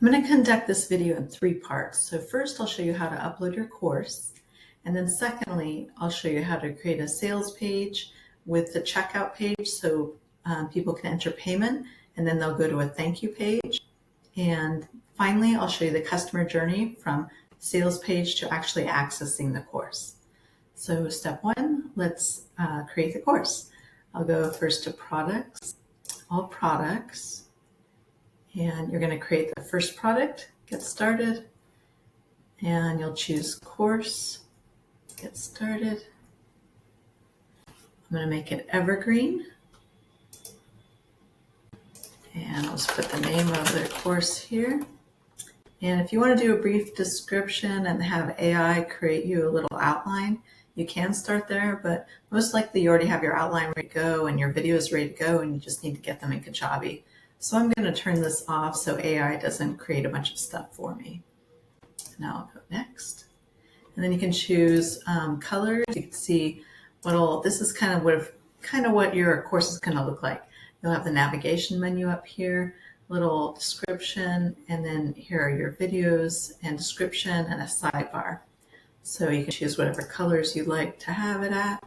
I'm going to conduct this video in 3 parts. So first I'll show you how to upload your course. And then secondly, I'll show you how to create a sales page with the checkout page so people can enter payment and then they'll go to a thank you page. And finally, I'll show you the customer journey from sales page to actually accessing the course. So step 1, let's create the course. I'll go first to products, all products, and you're going to create the first product, get started, and you'll choose course, get started. I'm going to make it evergreen, and I'll just put the name of the course here. And if you want to do a brief description and have AI create you a little outline, you can start there, but most likely you already have your outline ready to go and your video is ready to go and you just need to get them in Kajabi. So I'm going to turn this off so AI doesn't create a bunch of stuff for me. Now I'll go next. And then you can choose colors. You can see this is kind of what your course is going to look like. You'll have the navigation menu up here, little description, and then here are your videos and description and a sidebar. So you can choose whatever colors you'd like to have it at.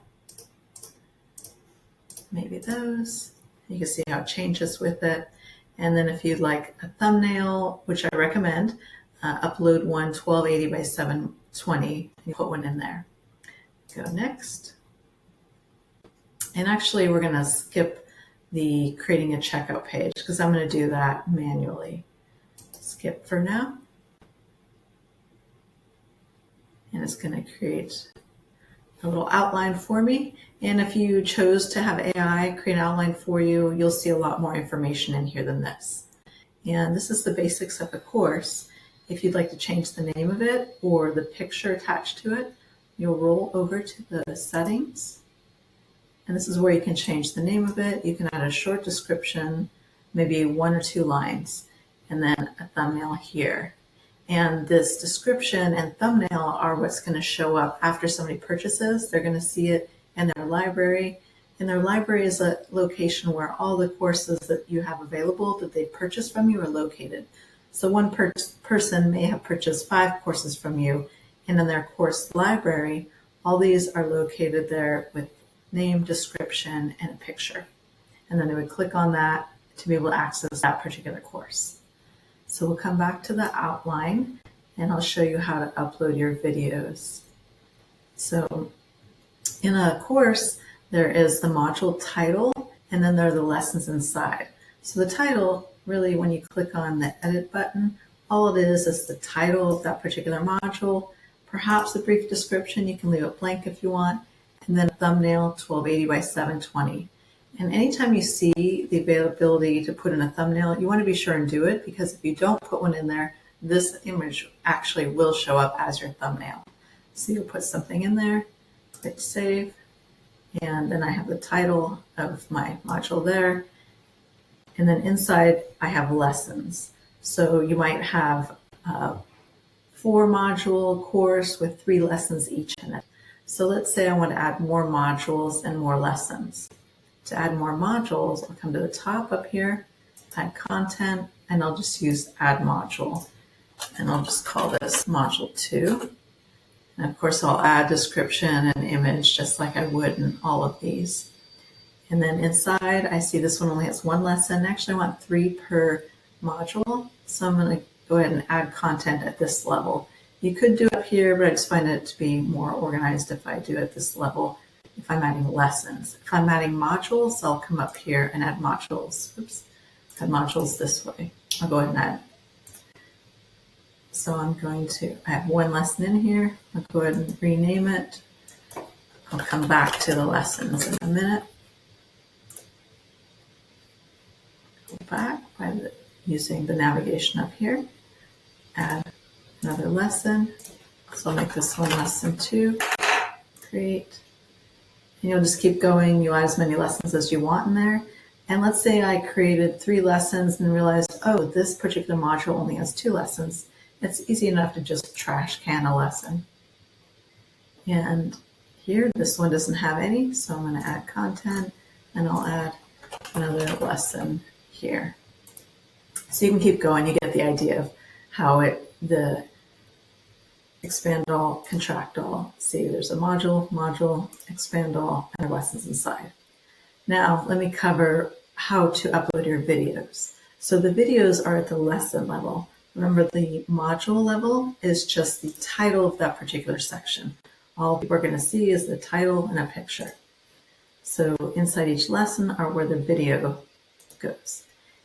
Maybe those. You can see how it changes with it. And then if you'd like a thumbnail, which I recommend, upload one 1280 by 720 and put one in there. Go next. And actually we're going to skip the creating a checkout page because I'm going to do that manually. Skip for now. And it's going to create a little outline for me. And if you chose to have AI create an outline for you, you'll see a lot more information in here than this. And this is the basics of the course. If you'd like to change the name of it or the picture attached to it, you'll roll over to the settings. And this is where you can change the name of it. You can add a short description, maybe 1 or 2 lines, and then a thumbnail here. And this description and thumbnail are what's going to show up after somebody purchases. They're going to see it in their library. And their library is a location where all the courses that you have available that they've purchased from you are located. So one person may have purchased 5 courses from you, and in their course library, all these are located there with name, description, and a picture. And then they would click on that to be able to access that particular course. So we'll come back to the outline and I'll show you how to upload your videos. So in a course, there is the module title and then there are the lessons inside. So the title, really when you click on the edit button, all it is the title of that particular module, perhaps a brief description, you can leave it blank if you want, and then a thumbnail 1280 by 720. And anytime you see the availability to put in a thumbnail, you want to be sure and do it because if you don't put one in there, this image actually will show up as your thumbnail. So you'll put something in there, click save, and then I have the title of my module there. And then inside I have lessons. So you might have a 4-module course with 3 lessons each in it. So let's say I want to add more modules and more lessons. To add more modules, I'll come to the top up here, add content, and I'll just use add module. And I'll just call this module 2. And of course, I'll add description and image just like I would in all of these. And then inside, I see this one only has 1 lesson. Actually, I want 3 per module. So I'm going to go ahead and add content at this level. You could do it up here, but I just find it to be more organized if I do it at this level. If I'm adding lessons. If I'm adding modules, I'll come up here and add modules. Oops, add modules this way. I'll go ahead and add. So I have 1 lesson in here. I'll go ahead and rename it. I'll come back to the lessons in a minute. Go back by using the navigation up here. Add another lesson. So I'll make this one lesson 2. Create. And you'll just keep going. You add as many lessons as you want in there. And let's say I created 3 lessons and realized, oh, this particular module only has 2 lessons. It's easy enough to just trash can a lesson. And here, this one doesn't have any, so I'm going to add content and I'll add another lesson here. So you can keep going, you get the idea of how the expand all, contract all. See, there's a module, expand all, and lessons inside. Now, let me cover how to upload your videos. So the videos are at the lesson level. Remember, the module level is just the title of that particular section. All we're going to see is the title and a picture. So inside each lesson are where the video goes.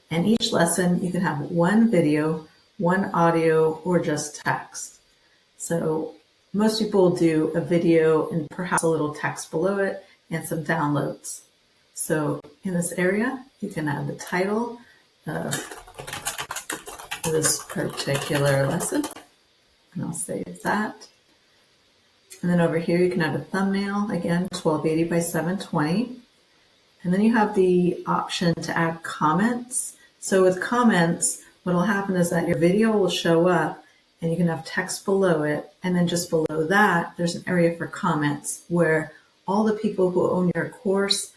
And each lesson, you can have one video, one audio, or just text. So most people do a video and perhaps a little text below it and some downloads. So in this area, you can add the title of this particular lesson, and I'll save that. And then over here, you can add a thumbnail, again, 1280 by 720. And then you have the option to add comments. So with comments, what will happen is that your video will show up and you can have text below it. And then just below that, there's an area for comments where all the people who own your course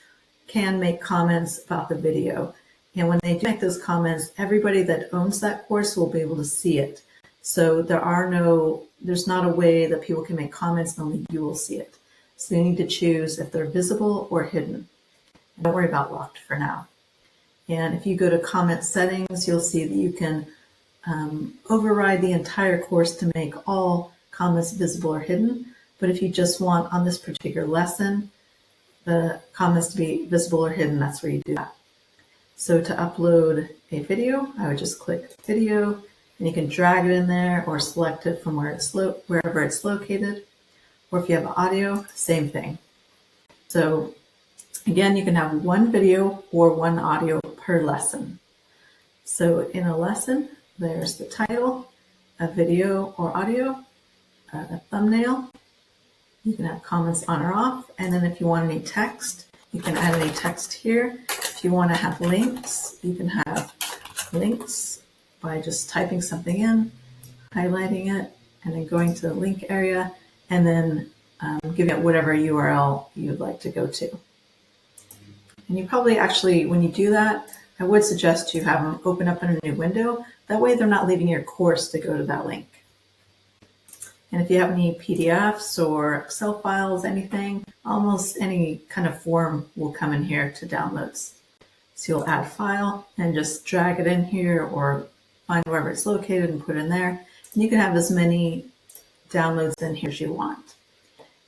can make comments about the video. And when they do make those comments, everybody that owns that course will be able to see it. So there's not a way that people can make comments and only you will see it. So you need to choose if they're visible or hidden. And don't worry about locked for now. And if you go to comment settings, you'll see that you can override the entire course to make all comments visible or hidden. But if you just want on this particular lesson, the comments to be visible or hidden, that's where you do that. So to upload a video, I would just click video, and you can drag it in there or select it from wherever it's located. Or if you have audio, same thing. So again, you can have one video or one audio per lesson. So in a lesson, there's the title, a video or audio, a thumbnail. You can have comments on or off. And then if you want any text, you can add any text here. If you want to have links, you can have links by just typing something in, highlighting it, and then going to the link area, and then giving it whatever URL you'd like to go to. And you probably actually, when you do that, I would suggest you have them open up in a new window. That way they're not leaving your course to go to that link. And if you have any PDFs or Excel files, anything, almost any kind of form will come in here to downloads. So you'll add file and just drag it in here or find wherever it's located and put it in there. And you can have as many downloads in here as you want.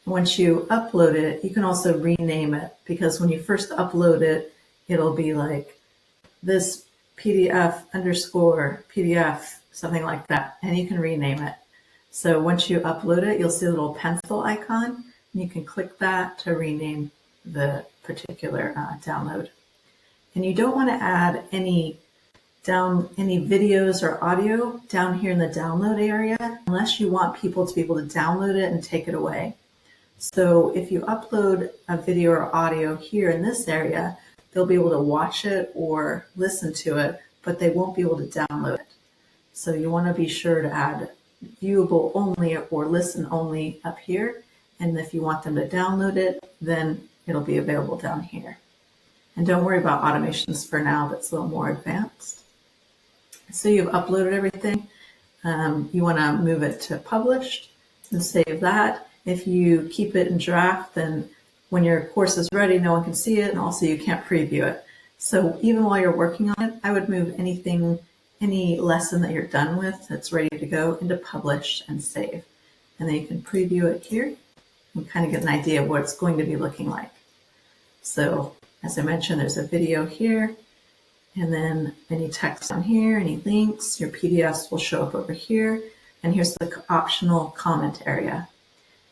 Once you upload it, you can also rename it, because when you first upload it, it'll be like this PDF underscore PDF, something like that, and you can rename it. So once you upload it, you'll see a little pencil icon, and you can click that to rename the particular download. And you don't want to add any videos or audio down here in the download area unless you want people to be able to download it and take it away. So if you upload a video or audio here in this area, they'll be able to watch it or listen to it, but they won't be able to download it. So you want to be sure to add viewable only or listen only up here. And if you want them to download it, then it'll be available down here. And don't worry about automations for now, that's a little more advanced. So you've uploaded everything. You want to move it to published and save that. If you keep it in draft, then when your course is ready, no one can see it, and also you can't preview it. So even while you're working on it, I would move any lesson that you're done with that's ready to go into publish and save. And then you can preview it here and kind of get an idea of what it's going to be looking like. So as I mentioned, there's a video here, and then any text on here, any links, your PDFs will show up over here. And here's the optional comment area.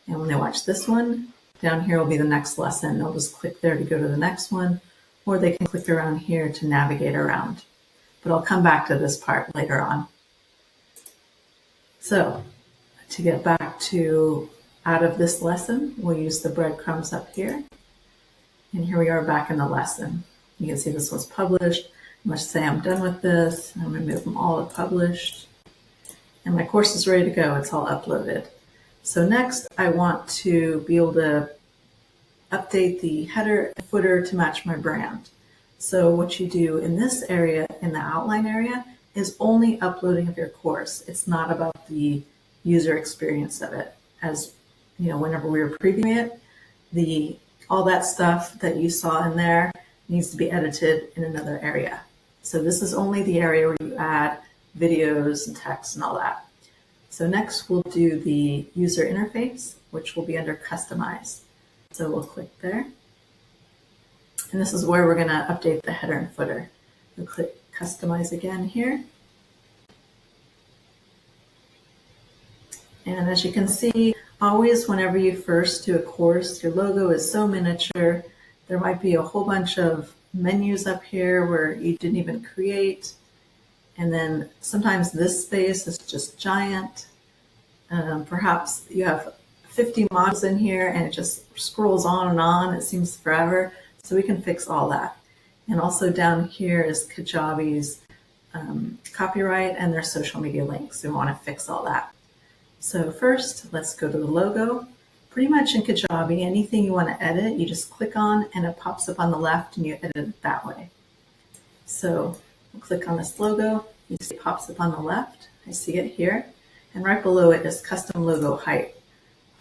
And when they watch this one, down here will be the next lesson. They'll just click there to go to the next one, or they can click around here to navigate around. But I'll come back to this part later on. So to get back to out of this lesson, we'll use the breadcrumbs up here. And here we are back in the lesson. You can see this was published. Let's say I'm done with this. I'm going to move them all to published. And my course is ready to go. It's all uploaded. So next, I want to be able to update the header and footer to match my brand. So what you do in this area, in the outline area, is only uploading of your course. It's not about the user experience of it. As you know, whenever we were previewing it, all that stuff that you saw in there needs to be edited in another area. So this is only the area where you add videos and text and all that. So next we'll do the user interface, which will be under Customize. So we'll click there. And this is where we're going to update the header and footer. We'll click Customize again here. And as you can see, always whenever you first do a course, your logo is so miniature. There might be a whole bunch of menus up here where you didn't even create. And then sometimes this space is just giant. Perhaps you have 50 modules in here and it just scrolls on and on. It seems forever. So we can fix all that. And also down here is Kajabi's copyright and their social media links. So we want to fix all that. So first, let's go to the logo. Pretty much in Kajabi, anything you want to edit, you just click on and it pops up on the left and you edit it that way. So we'll click on this logo. You see it pops up on the left. I see it here. And right below it is custom logo height.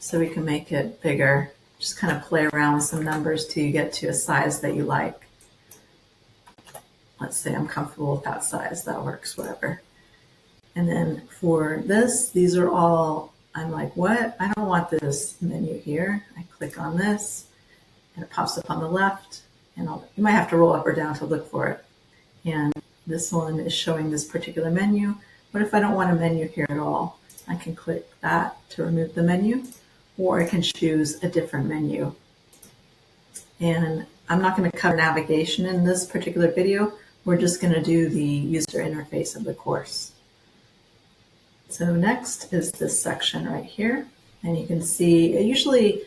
So we can make it bigger. Just kind of play around with some numbers till you get to a size that you like. Let's say I'm comfortable with that size. That works, whatever. And then for this, these are all, I'm like, what? I don't want this menu here. I click on this and it pops up on the left. And you might have to roll up or down to look for it. And this one is showing this particular menu. What if I don't want a menu here at all? I can click that to remove the menu, or I can choose a different menu. And I'm not going to cover navigation in this particular video. We're just going to do the user interface of the course. So next is this section right here. And you can see, usually,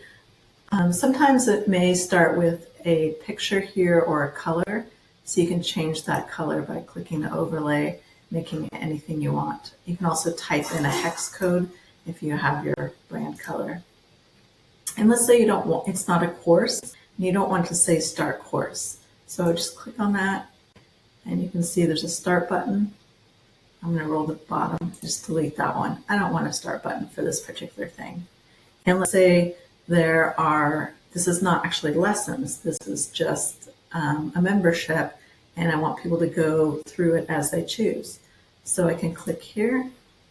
sometimes it may start with a picture here or a color. So you can change that color by clicking the overlay, making it anything you want. You can also type in a hex code if you have your brand color. And let's say you don't want, it's not a course, and you don't want to say start course. So just click on that, and you can see there's a start button. I'm going to roll the bottom, just delete that one. I don't want a start button for this particular thing. And let's say this is not actually lessons, this is just a membership, and I want people to go through it as they choose. So I can click here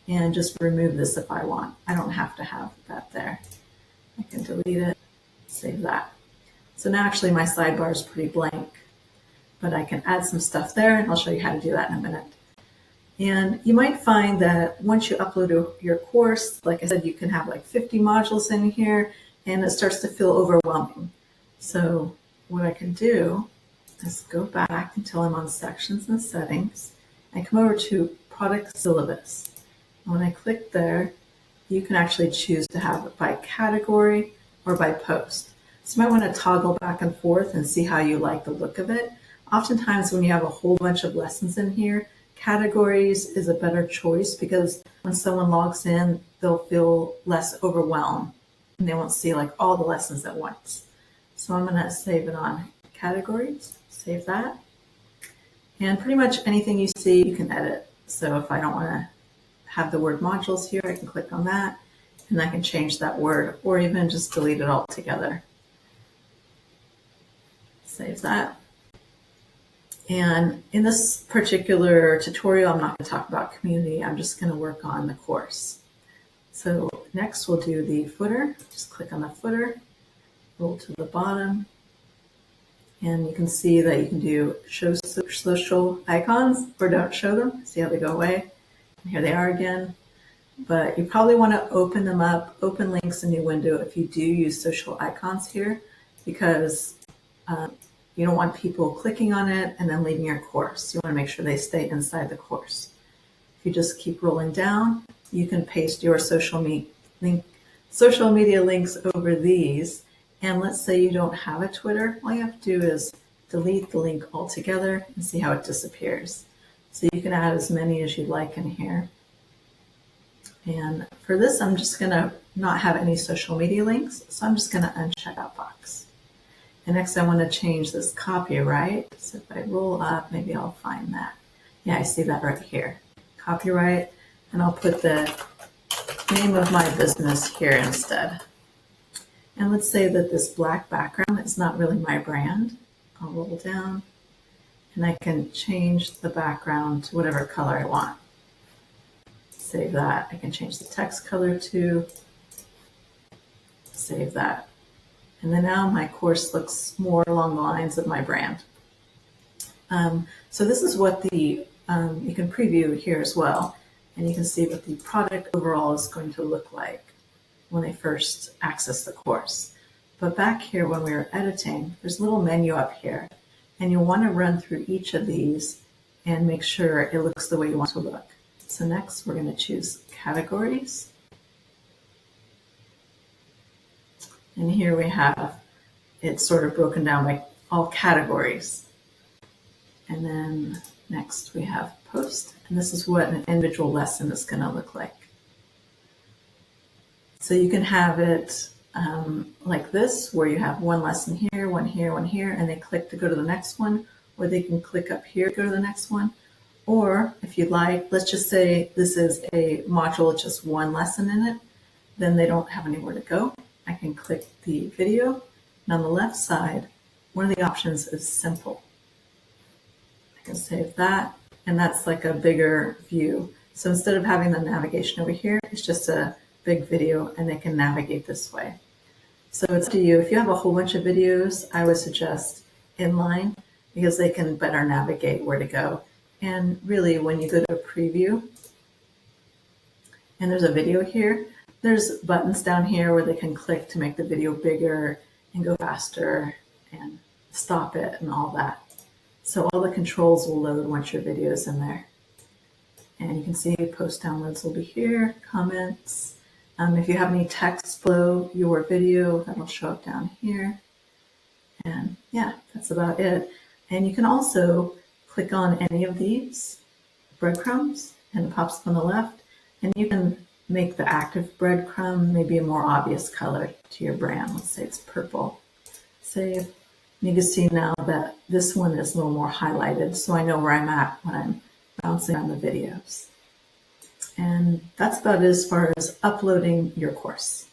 and just remove this if I want. I don't have to have that there. I can delete it, save that. So now actually my sidebar is pretty blank, but I can add some stuff there, and I'll show you how to do that in a minute. And you might find that once you upload your course, like I said, you can have like 50 modules in here, and it starts to feel overwhelming. So what I can do is go back until I'm on sections and settings and come over to product syllabus. And when I click there, you can actually choose to have it by category or by post. So you might want to toggle back and forth and see how you like the look of it. Oftentimes when you have a whole bunch of lessons in here, categories is a better choice because when someone logs in, they'll feel less overwhelmed and they won't see like all the lessons at once. So I'm going to save it on categories, save that. And pretty much anything you see, you can edit. So if I don't want to have the word modules here, I can click on that and I can change that word or even just delete it altogether. Save that. And in this particular tutorial, I'm not going to talk about community. I'm just going to work on the course. So next we'll do the footer. Just click on the footer, roll to the bottom, and you can see that you can do show social icons or don't show them. See how they go away? And here they are again. But you probably want to open them up, open links in a new window if you do use social icons here, because you don't want people clicking on it and then leaving your course. You want to make sure they stay inside the course. If you just keep rolling down, you can paste your social media links over these. And let's say you don't have a Twitter, all you have to do is delete the link altogether and see how it disappears. So you can add as many as you'd like in here. And for this, I'm just going to not have any social media links. So I'm just going to uncheck that box. And next I want to change this copyright. So if I roll up, maybe I'll find that. Yeah, I see that right here. copyright, and I'll put the name of my business here instead. And let's say that this black background is not really my brand. I'll roll down and I can change the background to whatever color I want. Save that. I can change the text color to, save that. And then now my course looks more along the lines of my brand. So this is what the, you can preview here as well. And you can see what the product overall is going to look like when they first access the course. But back here when we were editing, there's a little menu up here. And you'll want to run through each of these and make sure it looks the way you want it to look. So next we're going to choose categories. And here we have it sort of broken down by all categories. And then next we have post. And this is what an individual lesson is going to look like. So you can have it like this, where you have one lesson here, one here, one here, and they click to go to the next one, or they can click up here to go to the next one. Or if you'd like, let's just say this is a module with just one lesson in it, then they don't have anywhere to go. I can click the video, and on the left side, one of the options is simple. I can save that, and that's like a bigger view. So instead of having the navigation over here, it's just a big video, and they can navigate this way. So it's up to you. If you have a whole bunch of videos, I would suggest inline, because they can better navigate where to go. And really, when you go to a preview, and there's a video here, there's buttons down here where they can click to make the video bigger and go faster and stop it and all that. So all the controls will load once your video is in there. And you can see post downloads will be here, comments. If you have any text below your video, that'll show up down here. And yeah, that's about it. And you can also click on any of these breadcrumbs and it pops up on the left. And you can make the active breadcrumb maybe a more obvious color to your brand. Let's say it's purple. Save. You can see now that this one is a little more highlighted, so I know where I'm at when I'm bouncing on the videos. And that's about it as far as uploading your course.